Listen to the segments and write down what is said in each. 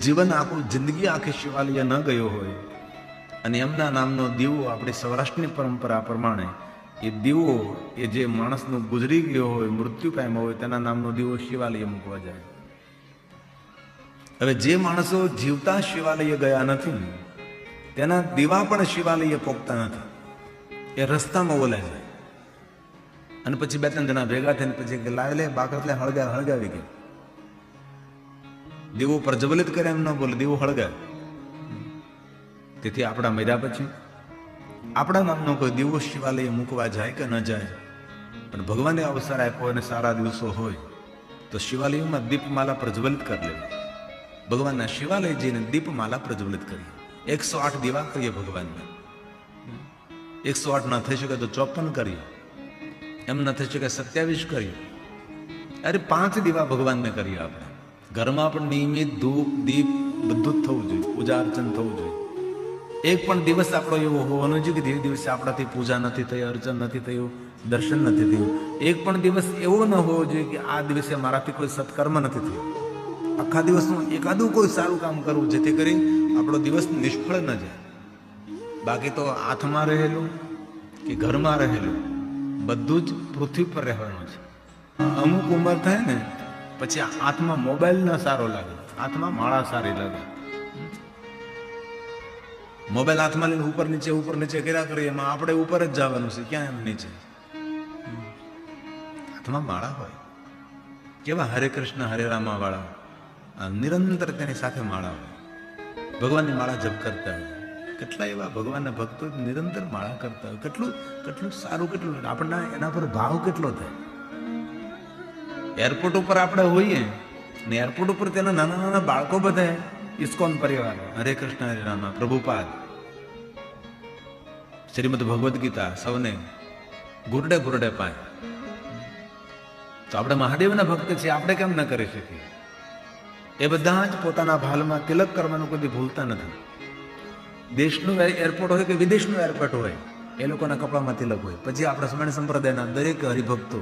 જીવન આખું, જિંદગી આખી શિવાલય ન ગયો હોય અને એમના નામનો દીવો, આપણી સૌરાષ્ટ્રની પરંપરા પ્રમાણે એ દીવો એ જે માણસનો ગુજરી ગયો હોય, મૃત્યુ પામ્યો હોય, તેના નામનો દીવો શિવાલય મૂકવા જાય. હવે જે માણસો જીવતા શિવાલય ગયા નથી, તેના દીવા પણ શિવાલય પોકતા નથી, એ રસ્તામાં ઓલા જાય. અને પછી બે ત્રણ જણા ભેગા થઈને પછી લાવે લે બાકરલે હળગાવી ગયા. દીવો પ્રજ્વલિત કરે એમ ન બોલે, દીવો હળગાવે. તેથી આપણા મર્યા પછી આપણા નામનો કોઈ દીવો શિવાલય મૂકવા જાય કે ન જાય, પણ ભગવાને અવસર આપ્યો અને સારા દિવસો હોય તો શિવાલયમાં દીપમાલા પ્રજ્વલિત કરી લેવી. ભગવાનના શિવાલય જઈને દીપમાલા પ્રજ્વલિત કરીએ. 108 દીવા કરીએ ભગવાનને. 108 ના થઈ શકે તો 54 કરીએ, એમ ન થઈ શકે 27 કરીએ. અરે 5 દીવા ભગવાનને કરીએ. આપણે ઘરમાં પણ નિયમિત ધૂપ દીપ બધું જ થવું જોઈએ, પૂજા અર્ચન થવું જોઈએ. એક પણ દિવસ આપણો એવો હોવાનો જોઈએ કે જે દિવસે આપણાથી પૂજા નથી થઈ, અર્ચન નથી થયું, દર્શન નથી થયું. એક પણ દિવસ એવો ન હોવો જોઈએ કે આ દિવસે મારાથી કોઈ સત્કર્મ નથી થયું. આખા દિવસનું એકાદું કોઈ સારું કામ કરવું જેથી કરી આપણો દિવસ નિષ્ફળ ન જાય. બાકી તો હાથમાં રહેલું કે ઘરમાં રહેલું બધું જ પૃથ્વી પર રહેવાનું છે. અમુક ઉંમર થાય ને પછી હાથમાં મોબાઈલ ન સારો લાગે, હાથમાં માળા સારી લાગે. મોબાઈલ હાથમાં લઈને ઉપર નીચે કર્યા કરીએ, એમાં આપણે ઉપર જ જવાનું છે, ક્યાં એમ નીચે. હાથમાં માળા હોય, કેવા હરે કૃષ્ણ હરે રામા વાળા, નિરંતર તેની સાથે માળા હોય, ભગવાનની માળા જપ કરતા હોય. કેટલા એવા ભગવાનના ભક્તો નિરંતર માળા કરતા હોય. કેટલું સારું, કેટલું આપણને એના પર ભાવ કેટલો થાય. એરપોર્ટ ઉપર આપણે હોઈએ ને એરપોર્ટ ઉપર તેના નાના નાના બાળકો બધા ઇસ્કોન પરિવાર, હરે કૃષ્ણ હરે રામા, પ્રભુપાદ, શ્રીમદ ભગવદ્ ગીતા સૌને ગુરડે ગુરડે પાય. તો આપણે મહાદેવના ભક્ત છીએ, આપણે કેમ ન કરી શકીએ? એ બધા જ પોતાના ભાલમાં તિલક કરવાનું કદી ભૂલતા નથી. દેશનું એરપોર્ટ હોય કે વિદેશનું એરપોર્ટ હોય, એ લોકોના કપડામાં તિલક હોય. પછી આપણા સ્મરણ સંપ્રદાયના દરેક હરિભક્તો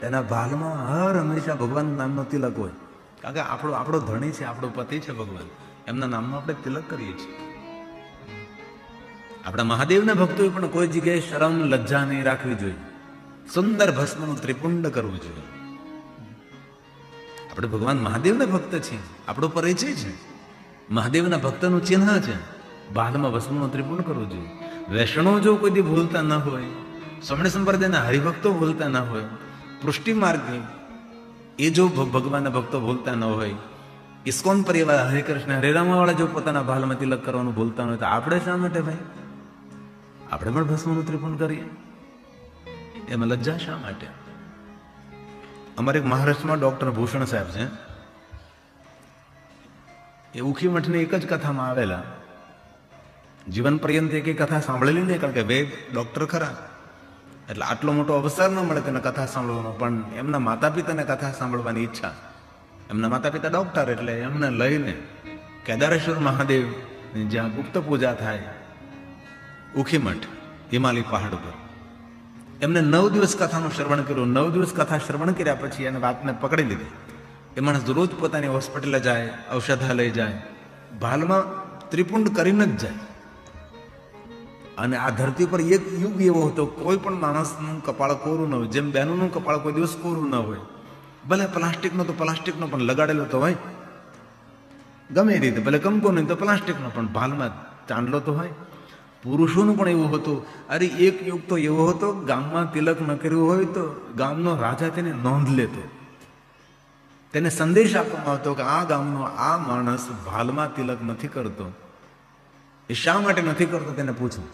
તેના ભાલમાં હર હંમેશા ભગવાન નામનો તિલક હોય. કારણ કે આપણો ધણી છે, આપણો પતિ છે ભગવાન, એમના નામનો આપણે તિલક કરીએ છીએ. આપણા મહાદેવના ભક્તોએ પણ કોઈ જગ્યાએ શરમ લજ્જા નહીં રાખવી જોઈએ. સુંદર ભસ્મનું ત્રિપુંડ કરવું જોઈએ. આપણે ભગવાન મહાદેવના ભક્ત છીએ, આપણો પરિચય છે, મહાદેવના ભક્તનું ચિહ્ન છે. ભાલમાં ભસ્મનું ત્રિપુંડ કરવું જોઈએ. વૈષ્ણવ જો કોઈ દી ભૂલતા ન હોય, સ્મરણ સંપ્રદાયના હરિભક્તો ભૂલતા ન હોય, પૃષ્ટિ માર્ગી એ જો ભગવાનના ભક્તો ભૂલતા ન હોય, ઇસ્કોન પરિવાર હરે કૃષ્ણ હરે રામા વાળા જો પોતાના ભાલમાં તિલક કરવાનું ભૂલતા ન હોય, તો આપણે શા માટે ભાઈ? આપણે પણ ભસ્મનું ત્રિપુંડ કરીએ, એમાં લજ્જા શા માટે? અમારે એક મહારાષ્ટ્રમાં ડોક્ટર ભૂષણ સાહેબ છે, એ ઉખી મઠની એક જ કથામાં આવેલા. જીવન પર્યંત એક કથા સાંભળેલી નહીં, કારણ કે વેદ ડોક્ટર ખરા, એટલે આટલો મોટો અવસર ન મળે તેને કથા સાંભળવાનો. પણ એમના માતા પિતાને કથા સાંભળવાની ઈચ્છા. એમના માતા પિતા ડોક્ટર, એટલે એમને લઈને કેદારેશ્વર મહાદેવ જ્યાં ગુપ્ત પૂજા થાય, ઉખીમઠ હિમાલય પહાડ પર, એમને 9 દિવસ કથાનું શ્રવણ કર્યું. 9 દિવસ કથા શ્રવણ કર્યા પછી એને વાતને પકડી લીધી. એ માણસ રોજ પોતાની હોસ્પિટલે જાય, ઔષધાલય જાય, ભાલમાં ત્રિપુંડ કરીને જ જાય. અને આ ધરતી પર એક યુગ એવો હતો, કોઈ પણ માણસનું કપાળ કોરું ન હોય. જેમ બહેનોનું કપાળ કોઈ દિવસ કોરું ન હોય, ભલે પ્લાસ્ટિકનો તો પ્લાસ્ટિકનો પણ લગાડેલો તો હોય, ગમે એ રીતે, ભલે કંકો નહીં તો પ્લાસ્ટિકનો પણ ભાલમાં ચાંદલો તો હોય. પુરુષોનું પણ એવું હતું. અરે એક યુગ તો એવો હતો, ગામમાં તિલક ન કર્યું હોય તો ગામનો રાજા તેને નોંધ લેતો, તેને સંદેશ આપવામાં આવતો કે આ ગામનો આ માણસ ભાલમાં તિલક નથી કરતો. એ શા માટે નથી કરતો તેને પૂછવું.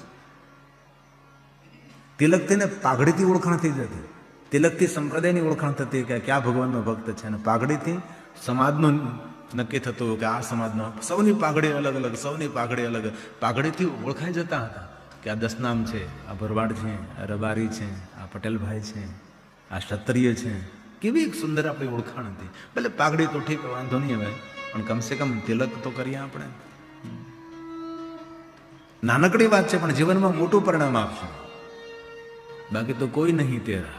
તિલકથી ને પાઘડીથી ઓળખાણ થઈ જતી, તિલકથી સંપ્રદાયની ઓળખાણ થતી કે ક્યાં ભગવાનનો ભક્ત છે, અને પાઘડીથી સમાજનું નક્કી થતું કે આ સમાજનો. સૌની પાઘડી અલગ અલગ, સૌની પાઘડી અલગ. પાઘડીથી ઓળખાઈ જતા હતા કે આ દસનામ છે, આ ભરવાડ છે, આ રબારી છે, આ પટેલભાઈ છે, આ ક્ષત્રિય છે. કેવી એક સુંદર આપણી ઓળખાણ હતી. ભલે પાઘડી તો ઠીક, વાંધો નહીં હવે, પણ કમસે કમ તિલક તો કરીએ આપણે. નાનકડી વાત છે પણ જીવનમાં મોટું પરિણામ આપશે. બાકી તો કોઈ નહીં તેરા,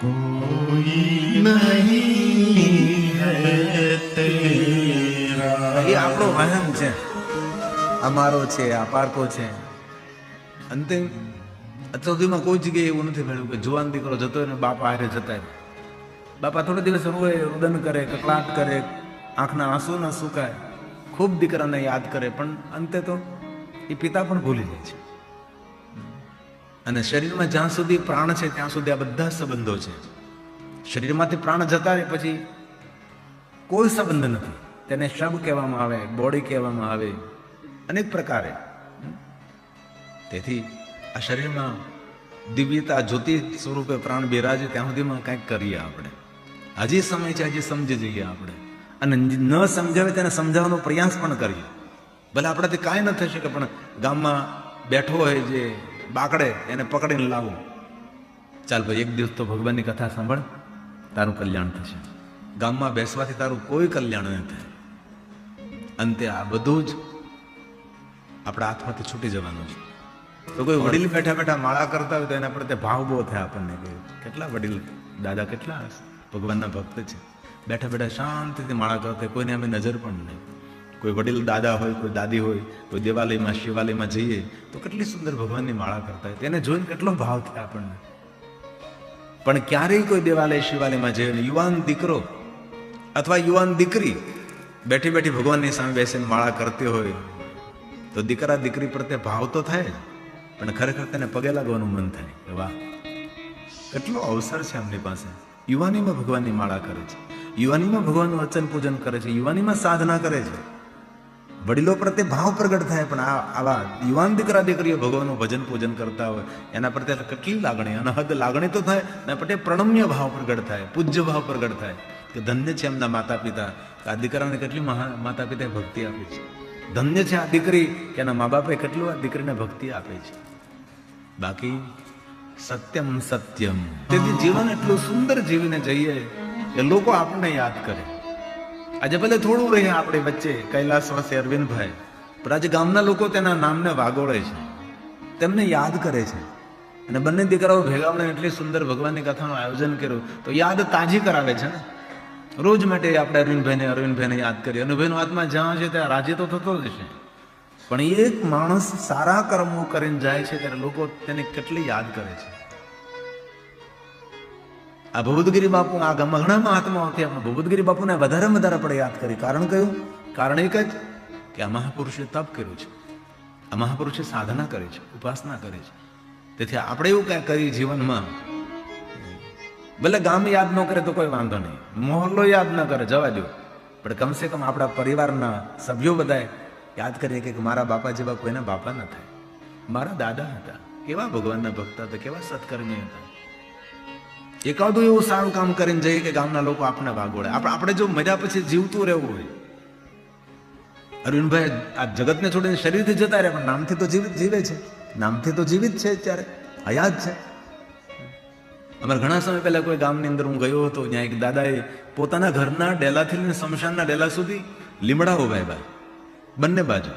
કોઈ નહીં હૈ તેરા. આપણો વહેમ છે, અમારો છે, આ પારકો છે. અંતે સુધીમાં કોઈ જગ્યાએ એવું નથી મળ્યું કે જુવાન દીકરો જતો હોય ને બાપા હારે જતા રહે. બાપા થોડા દિવસ રોવે, રુદન કરે, કકળાટ કરે, આંખના આંસુ ન સુકાય, ખૂબ દીકરાને યાદ કરે, પણ અંતે તો એ પિતા પણ ભૂલી જાય છે. અને શરીરમાં જ્યાં સુધી પ્રાણ છે ત્યાં સુધી આ બધા સંબંધો છે. શરીરમાંથી પ્રાણ જતા રહે પછી કોઈ સંબંધ નથી. તેને શબ કહેવામાં આવે, બોડી કહેવામાં આવે, અનેક પ્રકારે. તેથી આ શરીરમાં દિવ્યતા જ્યોતિ સ્વરૂપે પ્રાણ બિરાજે ત્યાં સુધીમાં કંઈક કરીએ આપણે. હજી સમય છે, હજી સમજી જઈએ આપણે. અને ન સમજાવે તેને સમજાવવાનો પ્રયાસ પણ કરીએ. ભલે આપણાથી કાંઈ ન થઈ શકે, પણ ગામમાં બેઠો હોય જે બાકડે એને પકડીને લાવો, ચાલ ભાઈ એક દિવસ તો ભગવાનની કથા સાંભળ, તારું કલ્યાણ થશે. ગામમાં બેસવાથી તારું કોઈ કલ્યાણ નહીં થાય. અંતે આ બધું જ આપણા હાથમાંથી છૂટી જવાનું છે. તો કોઈ વડીલ બેઠા બેઠા માળા કરતા હોય તો એના પ્રત્યે ભાવ બહુ થાય આપણને કે કેટલા વડીલ દાદા કેટલા ભગવાનના ભક્ત છે. બેઠા બેઠા શાંતિથી માળા કરતા, કોઈને અમે નજર પણ નહીં. કોઈ વડીલ દાદા હોય, કોઈ દાદી હોય, કોઈ દેવાલયમાં શિવાલયમાં જઈએ તો કેટલી સુંદર ભગવાનની માળા કરતા હોય, તેને જોઈને કેટલો ભાવ થાય આપણને. પણ ક્યારેય કોઈ દેવાલય શિવાલયમાં જઈએ, યુવાન દીકરો અથવા યુવાન દીકરી બેઠી બેઠી ભગવાનની સામે બેસીને માળા કરતી હોય તો દીકરા દીકરી પ્રત્યે ભાવ તો થાય જ, પણ ખરેખર તેને પગે લાગવાનું મન થાય કે વાહ, કેટલો અવસર છે એમની પાસે. યુવાનીમાં ભગવાનની માળા કરે છે, યુવાનીમાં ભગવાનનું વચન પૂજન કરે છે, યુવાનીમાં સાધના કરે છે. વડીલો પ્રત્યે ભાવ પ્રગટ થાય, પણ આવા યુવાન દીકરા દીકરીઓ ભગવાનનું ભજન પૂજન કરતા હોય એના પ્રત્યે કેટલી લાગણી, અનહદ લાગણી તો થાય, એના પ્રત્યે પ્રણમ્ય ભાવ પ્રગટ થાય, પૂજ્ય ભાવ પ્રગટ થાય કે ધન્ય છે એમના માતા પિતા, આ દીકરાને કેટલી માતા પિતાએ ભક્તિ આપી છે. ધન્ય છે આ દીકરી કે એના મા બાપે કેટલું આ દીકરીને ભક્તિ આપે છે. બાકી સત્યમ સત્યમ. તેથી જીવન એટલું સુંદર જીવીને જઈએ કે લોકો આપણને યાદ કરે. આજે ભલે થોડું રહે આપણી વચ્ચે કૈલાસવાસી અરવિંદભાઈ, પણ આજે ગામના લોકો તેના નામને વાગોળે છે, તેમને યાદ કરે છે. અને બંને દીકરાઓ ભેગા મળીને એટલી સુંદર ભગવાનની કથાનું આયોજન કર્યું તો યાદ તાજી કરાવે છે ને. રોજ માટે આપણે અરવિંદભાઈને યાદ કરીએ. અરવિંદભાઈનો આત્મા જ્યાં છે ત્યાં રાજી તો થતો જ છે, પણ એક માણસ સારા કર્મો કરીને જાય છે ત્યારે લોકો તેને કેટલી યાદ કરે છે. આ ભૂપતગીરી બાપુ આ ગામમાં ઘણા મહાત્માઓ થયા, પણ ભૂપતગીરી બાપુને વધારે આપણે યાદ કરી. કારણ કયું? કારણ એક જ કે આ મહાપુરુષે તપ કર્યું છે, આ મહાપુરુષે સાધના કરી છે, ઉપાસના કરી છે. તેથી આપણે એવું કાંઈ કરી જીવનમાં, ભલે ગામ યાદ ન કરે તો કોઈ વાંધો નહીં, મોહલ્લો યાદ ન કરે જવા દો, પણ કમસે કમ આપણા પરિવારના સભ્યો બધાએ યાદ કરીએ કે મારા બાપા જેવા કોઈના બાપા ન થાય, મારા દાદા હતા, કેવા ભગવાનના ભક્ત હતા, કેવા સત્કર્મી હતા. એકાદું એવું સારું કામ કરીને જઈએ કે ગામના લોકો આપણને વાગોળે. આપણે જો મર્યા પછી જીવતું રહેવું હોય, અરવિંદભાઈ આ જગતને છોડીને શરીરથી જતા રહે પણ નામથી તો જીવે છે, નામથી તો જીવિત છે, અત્યારે હયાત છે. અમારે ઘણા સમય પહેલા કોઈ ગામની અંદર હું ગયો હતો, ત્યાં એક દાદાએ પોતાના ઘરના ડેલાથી લઈને શમશાનના ડેલા સુધી લીમડા ઉભાવ્યા, બંને બાજુ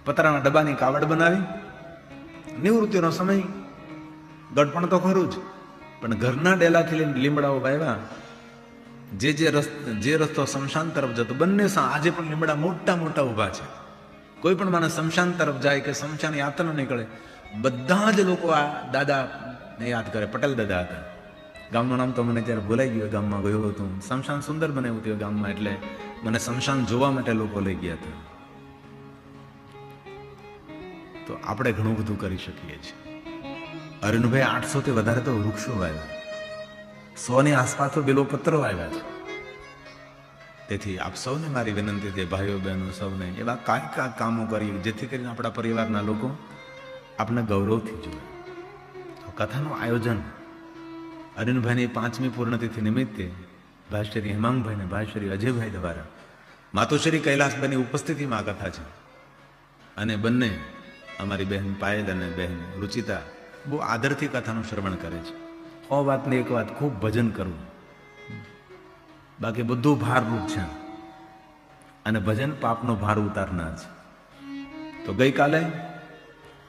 પતરાના ડબ્બાની કાવડ બનાવી. નિવૃત્તિનો સમય, ગડપણ તો ખરું જ, પણ ઘરના ડેલાથી લઈને લીમડાઓ વાવ્યા. જે રસ્તો શમશાન તરફ જતો, બંને આજે પણ લીમડા મોટા મોટા ઊભા છે. કોઈ પણ માણસ શમશાન તરફ જાય કે શમશાન યાત્રા નીકળે, બધા જ લોકો આ દાદાને યાદ કરે. પટેલ દાદા હતા. ગામનું નામ તો મને ત્યારે ભૂલાઈ ગયું. ગામમાં ગયો હતો, શમશાન સુંદર બનાવ્યું હતું ગામમાં, એટલે મને શમશાન જોવા માટે લોકો લઈ ગયા હતા. તો આપણે ઘણું બધું કરી શકીએ છીએ. અરુણભાઈ 800 થી વધારે તો વૃક્ષો વાવ્યા, 100 ની આસપાસ તો બેલોપત્રો વાવ્યા છે. તેથી આપ સૌને મારી વિનંતી છે, ભાઈઓ બહેનો સૌને, એવા કાંઈક કામો કરીએ જેથી કરીને આપણા પરિવારના લોકો આપણે ગૌરવથી જુએ. કથાનું આયોજન અરુણભાઈની 5મી પૂર્ણતિથિ નિમિત્તે ભાઈશ્રી હેમાંગભાઈ અને ભાઈશ્રી અજયભાઈ દ્વારા માતુશ્રી કૈલાસભાઈની ઉપસ્થિતિમાં આ કથા છે. અને બંને અમારી બહેન પાયલ અને બહેન રુચિતા બહુ આદરથી કથાનું શ્રવણ કરે છે. વાતની એક વાત, ખૂબ ભજન કરવું, બાકી બધું ભારરૂપ છે, અને ભજન પાપનો ભાર ઉતારનાર છે. તો ગઈકાલે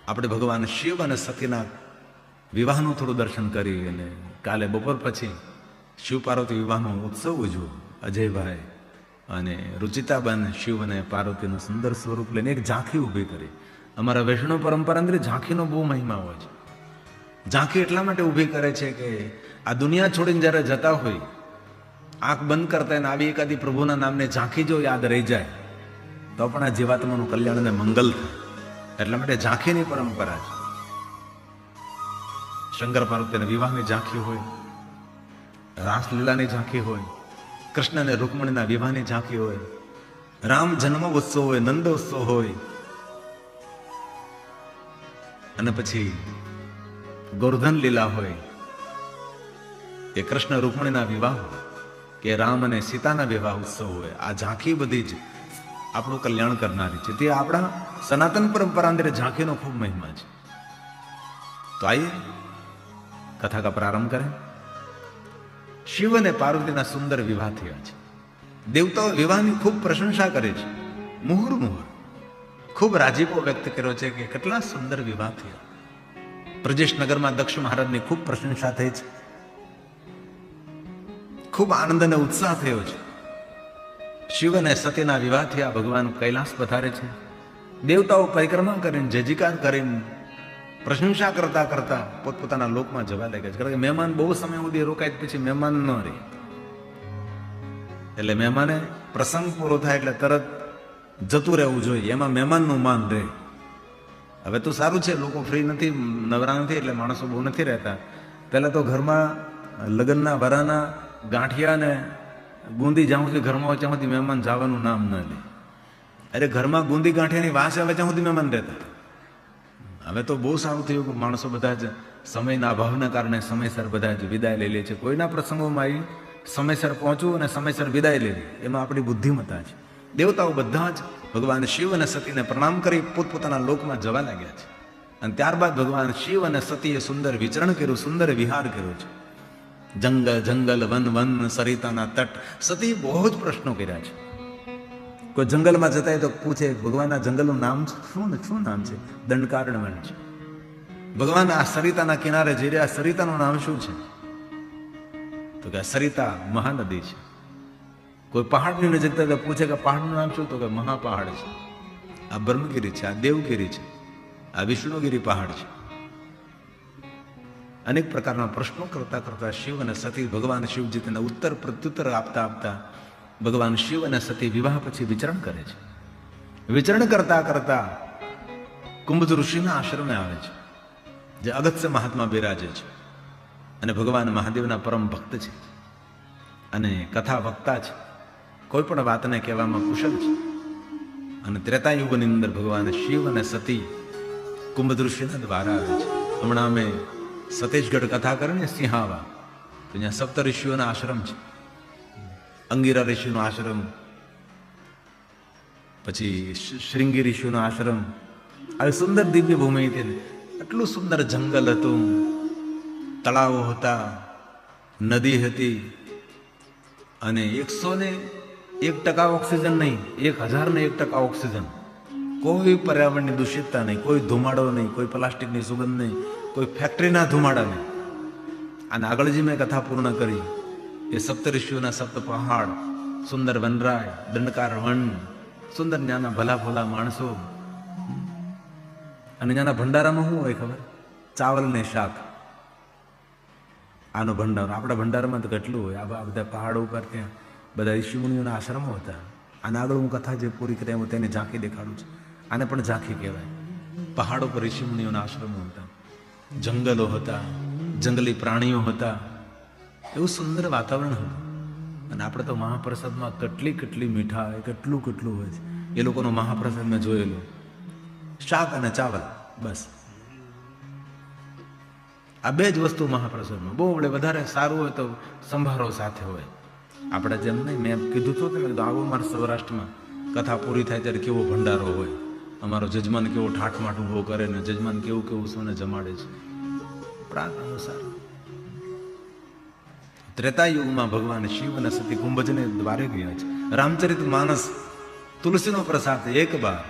આપણે ભગવાન શિવ અને સતીના વિવાહનું થોડું દર્શન કરી, અને કાલે બપોર પછી શિવ પાર્વતી વિવાહનો ઉત્સવ ઉજવો. અજયભાઈ અને રુચિતાબેન શિવ અને પાર્વતીનું સુંદર સ્વરૂપ લઈને એક ઝાંખી ઊભી કરી. અમારા વૈષ્ણવ પરંપરા અંદર ઝાંખીનો બહુ મહિમા હોય છે. ઝાંખી એટલા માટે ઊભી કરે છે કે આ દુનિયા છોડીને જ્યારે જતા હોય, આંખ બંધ કરતા એને આવી એકાદી પ્રભુના નામને ઝાંખી જો યાદ રહી જાય તો પણ આ જીવાત્માનું કલ્યાણ અને મંગલ થાય. એટલા માટે ઝાંખીની પરંપરા છે. શંકર પાર્વતીના વિવાહની ઝાંખી હોય, રાસલીલાની ઝાંખી હોય, કૃષ્ણ અને રૂકમણીના વિવાહની ઝાંખી હોય, રામ જન્મ ઉત્સવ હોય, નંદ ઉત્સવ હોય, અને પછી ગોવર્ધન લીલા હોય, કે કૃષ્ણ રૂકમણીના વિવાહ હોય, કે રામ અને સીતાના વિવાહ ઉત્સવ હોય. આ ઝાંખી બધી જ આપણું કલ્યાણ કરનારી છે. તે આપણા સનાતન પરંપરા અંદર ઝાંખીનો ખૂબ મહિમા છે. તો આઈએ કથા કા પ્રારંભ કરેं. શિવ અને પાર્વતીના સુંદર વિવાહ થયા છે. દેવતાઓ વિવાહની ખૂબ પ્રશંસા કરે છે. મુહુર ખૂબ રાજીપો વ્યક્ત કર્યો છે કે કેટલા સુંદર વિવાહ થયા. પ્રજેશનગરમાં દક્ષ મહારાજની ખૂબ પ્રશંસા થઈ છે. ખૂબ આનંદ અને ઉત્સાહ થયો છે. શિવ અને સતીના વિવાહ થયા. ભગવાન કૈલાસ પધારે છે. દેવતાઓ પરિક્રમા કરીને જયજયકાર કરીને પ્રશંસા કરતા કરતા પોતપોતાના લોકમાં જવા લાગે છે. કારણ કે મહેમાન બહુ સમય સુધી રોકાય પછી મહેમાન ન રહે, એટલે મહેમાને પ્રસંગ પૂરો થાય એટલે તરત જતું રહેવું જોઈએ. એમાં મહેમાનનું માન રહે. હવે તો સારું છે, લોકો ફ્રી નથી, નવરા નથી, એટલે માણસો બહુ નથી રહેતા. પહેલા તો ઘરમાં લગ્નના વરાના ગાંઠિયા ને બુંદી જ્યાં સુધી ઘરમાં હોય ત્યાં સુધી મહેમાન જવાનું નામ ન લે. અરે ઘરમાં બુંદી ગાંઠિયાની વાસ આવે ત્યાં સુધી મહેમાન રહેતા. હવે તો બહુ સારું થયું કે માણસો બધા જ સમયના અભાવના કારણે સમયસર બધા જ વિદાય લઈ લે છે. કોઈના પ્રસંગોમાં આવી સમયસર પહોંચવું અને સમયસર વિદાય લેવી, એમાં આપણી બુદ્ધિમત્તા છે. દેવતાઓ બધા જ ભગવાન શિવ અને સતીને પ્રણામ કરી પોતપોતાના લોકમાં જવા લાગ્યા છે. અને ત્યારબાદ ભગવાન શિવ અને સતીએ સુંદર વિચરણ કર્યું, સુંદર વિહાર કર્યો છે. જંગલ જંગલ, વન વન, સરિતાના તટ. સતી બહુ જ પ્રશ્નો કર્યા છે. કોઈ જંગલમાં જતા હોય તો પૂછે ભગવાનના જંગલનું નામ શું નામ છે? દંડકારણ્ય વન છે. ભગવાન આ સરિતાના કિનારે જઈ રહ્યા, સરિતાનું નામ શું છે? તો કે સરિતા મહાનદી છે. કોઈ પહાડની નજીક તો પૂછે કે પહાડનું નામ શું? તો કે મહાપહાડ છે. આ બ્રહ્મગીરી છે, આ દેવગીરી છે, આ વિષ્ણુગીરી પહાડ છે. અનેક પ્રકારના પ્રશ્નો કરતા કરતા શિવ અને સતી ભગવાન શિવજી તેને ઉત્તર પ્રત્યુત્તર આપતા આપતા ભગવાન શિવ અને સતી વિવાહ પછી વિચરણ કરે છે. વિચરણ કરતા કરતા કુંભજ ઋષિના આશ્રમે આવે છે, જે અગત્ય મહાત્મા બિરાજે છે અને ભગવાન મહાદેવના પરમ ભક્ત છે અને કથા વક્તા છે. કોઈ પણ વાતને કહેવામાં કુશળ છે. અને ત્રેતાયુગની અંદર ભગવાન શિવ અને સતી કુંભજ ઋષિના દ્વારા આવે છે. હમણાં અમે સતીશગઢ કથા કરીને સિંહાવા, તો અહીંયા સપ્ત ઋષિઓના આશ્રમ છે. અંગીરા ઋષિનો આશ્રમ, પછી શૃંગી ઋષિનો આશ્રમ. આવી સુંદર દિવ્ય ભૂમિ હતી. એટલું સુંદર જંગલ હતું, તળાવો હતા, નદી હતી, અને 101% ઓક્સિજન નહીં, 1001% ઓક્સિજન. કોઈ પર્યાવરણની દૂષિતતા નહીં, કોઈ ધુમાડો નહીં, કોઈ પ્લાસ્ટિકની સુગંધ નહીં, કોઈ ફેક્ટરીના ધુમાડા નહીં. અને આગળ જે મેં કથા પૂર્ણ કરી એ સપ્ત ઋષિઓના સપ્ત પહાડ, સુંદર વનરાય, દંડકાર વન, સુંદર ત્યાંના ભલા ભોલા માણસો. અને ત્યાંના ભંડારામાં શું હોય ખબર? ચાવલ ને શાક. આનો ભંડારો આપણા ભંડારામાં તો કેટલું હોય. આ બધા પહાડો ઉપર ત્યાં બધા ઋષિમુનિઓના આશ્રમો હતા. અને આગળ હું કથા જે પૂરી કરી હું તેને ઝાંખી દેખાડું છું. આને પણ ઝાંખી કહેવાય. પહાડો પર ઋષિમુનિઓના આશ્રમો હતા, જંગલો હતા, જંગલી પ્રાણીઓ હતા. એવું સુંદર વાતાવરણ હતું. અને આપણે તો મહાપ્રસાદમાં કેટલી મીઠાઈ, કેટલું હોય છે. એ લોકોનો મહાપ્રસાદ મેં જોયેલો, શાક અને ચાવલ, બસ આ બે જ વસ્તુ મહાપ્રસાદમાં. બહુ વધારે સારું હોય તો સંભારો સાથે હોય. આપણે જેમ નહીં, મેં કીધું તો તમે આવો મારા સૌરાષ્ટ્રમાં કથા પૂરી થાય ત્યારે કેવો ભંડારો હોય. અમારો જજમાન કેવો ઠાઠમાઠ ઉભો કરે ને જજમાન કેવું સોને જમાડે છે. પ્રાર્થ અનુસાર ત્રેતાયુગમાં ભગવાન શિવ અને સતી કુંભજને દ્વારે ગયા છે. રામચરિત માનસ તુલસીનો પ્રસાદ એક બાર